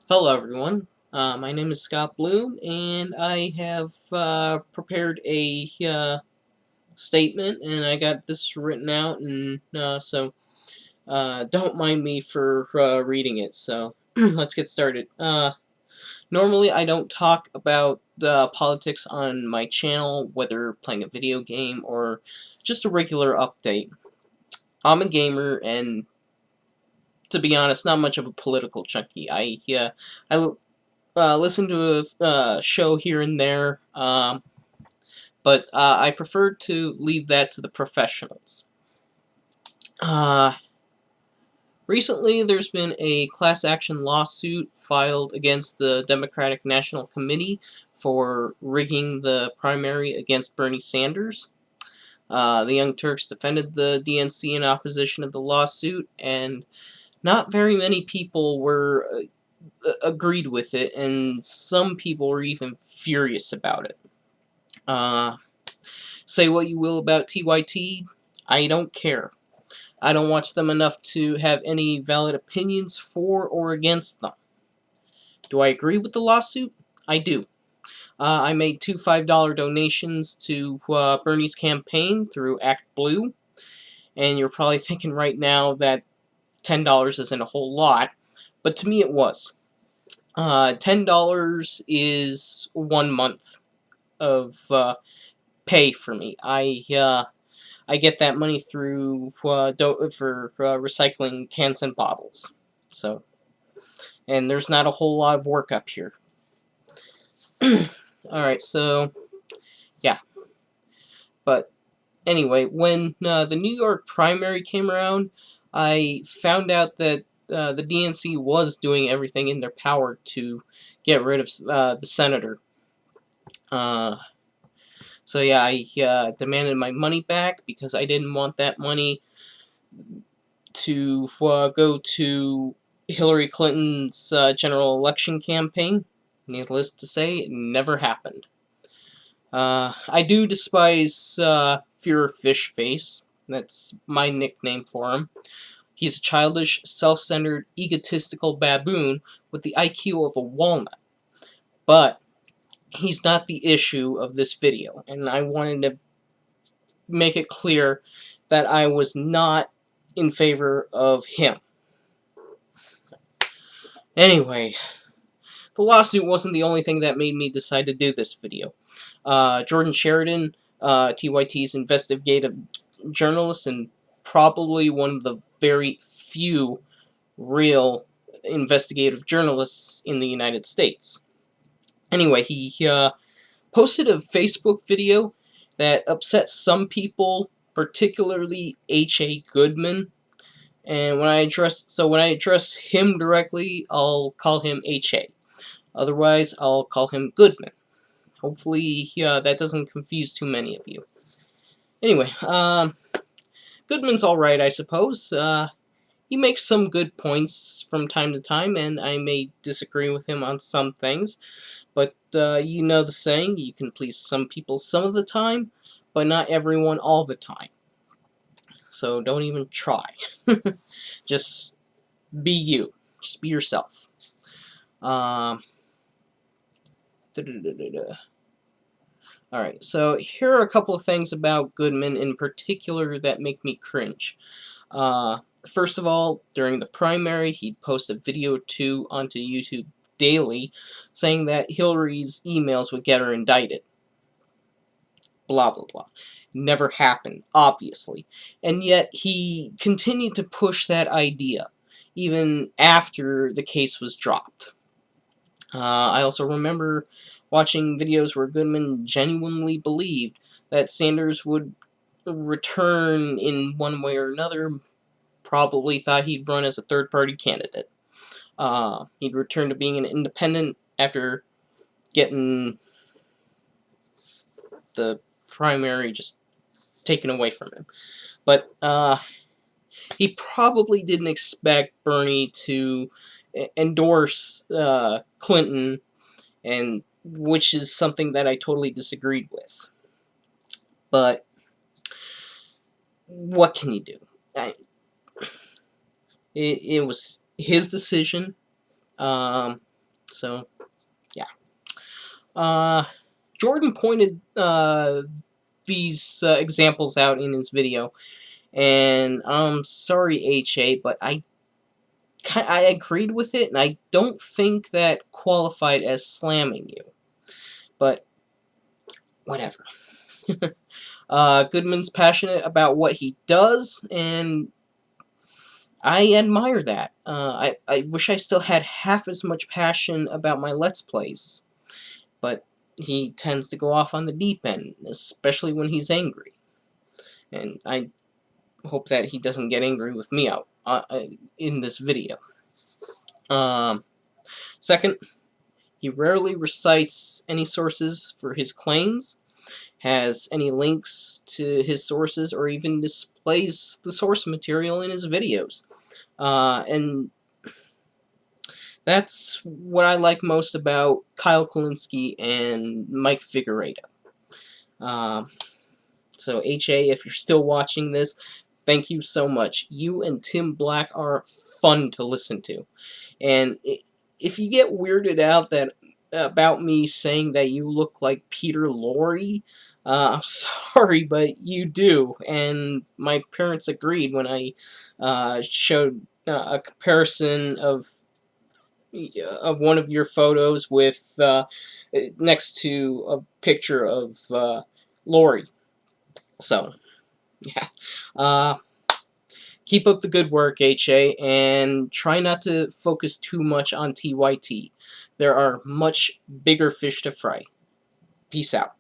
Hello everyone, my name is Scott Bloom and I have prepared a statement and I got this written out and don't mind me for reading it, so let's get started. Normally I don't talk about politics on my channel, whether playing a video game or just a regular update. I'm a gamer and to be honest, not much of a political junkie. I listen to a show here and there, but I prefer to leave that to the professionals. Uh, Recently, there's been a class action lawsuit filed against the Democratic National Committee for rigging the primary against Bernie Sanders. The Young Turks defended the DNC in opposition of the lawsuit, and not very many people were agreed with it, and some people were even furious about it. Uh, Say what you will about TYT, I don't care. I don't watch them enough to have any valid opinions for or against them. Do I agree with the lawsuit? I do. I made two $5 donations to Bernie's campaign through Act Blue, and you're probably thinking right now that $10 isn't a whole lot, but to me it was. $10 is 1 month of pay for me. I get that money through for recycling cans and bottles. So, and there's not a whole lot of work up here. Alright, so, yeah. But, anyway, when the New York primary came around, I found out that the DNC was doing everything in their power to get rid of the senator. Uh, so yeah, I demanded my money back because I didn't want that money to go to Hillary Clinton's general election campaign. Needless to say, it never happened. I do despise Fear Fish Face. That's my nickname for him. He's a childish, self-centered, egotistical baboon with the IQ of a walnut. But he's not the issue of this video, and I wanted to make it clear that I was not in favor of him. Anyway, the lawsuit wasn't the only thing that made me decide to do this video. Jordan Sheridan, TYT's investigative journalist and probably one of the very few real investigative journalists in the United States. Anyway, he posted a Facebook video that upset some people, particularly H.A. Goodman. And when I address him directly, I'll call him H.A. Otherwise, I'll call him Goodman. Hopefully, that doesn't confuse too many of you. Anyway, Goodman's alright, I suppose. He makes some good points from time to time, and I may disagree with him on some things. But you know the saying, you can please some people some of the time, but not everyone all the time. So don't even try. Just be you. Just be yourself. Um, Alright, so here are a couple of things about Goodman in particular that make me cringe. First of all, during the primary, he'd post a video or two onto YouTube daily saying that Hillary's emails would get her indicted. Blah, blah, blah. Never happened, obviously. And yet he continued to push that idea, even after the case was dropped. I also remember watching videos where Goodman genuinely believed that Sanders would return in one way or another, probably thought he'd run as a third-party candidate. He'd return to being an independent after getting the primary just taken away from him. But he probably didn't expect Bernie to endorse Clinton, and which is something that I totally disagreed with. But what can you do? It was his decision. So, yeah. Jordan pointed these examples out in his video, and I'm sorry, HA, but I agreed with it, and I don't think that qualified as slamming you. But whatever. Goodman's passionate about what he does, and I admire that. I wish I still had half as much passion about my Let's Plays, but he tends to go off on the deep end, especially when he's angry. And I hope that he doesn't get angry with me out in this video. Second, he rarely recites any sources for his claims, has any links to his sources, or even displays the source material in his videos. And that's what I like most about Kyle Kulinski and Mike Figueredo. So HA, if you're still watching this, thank you so much. You and Tim Black are fun to listen to. And if you get weirded out about me saying that you look like Peter Lorre, I'm sorry, but you do. And my parents agreed when I showed a comparison of one of your photos with next to a picture of Lori. So, yeah. Keep up the good work, HA, and try not to focus too much on TYT. There are much bigger fish to fry. Peace out.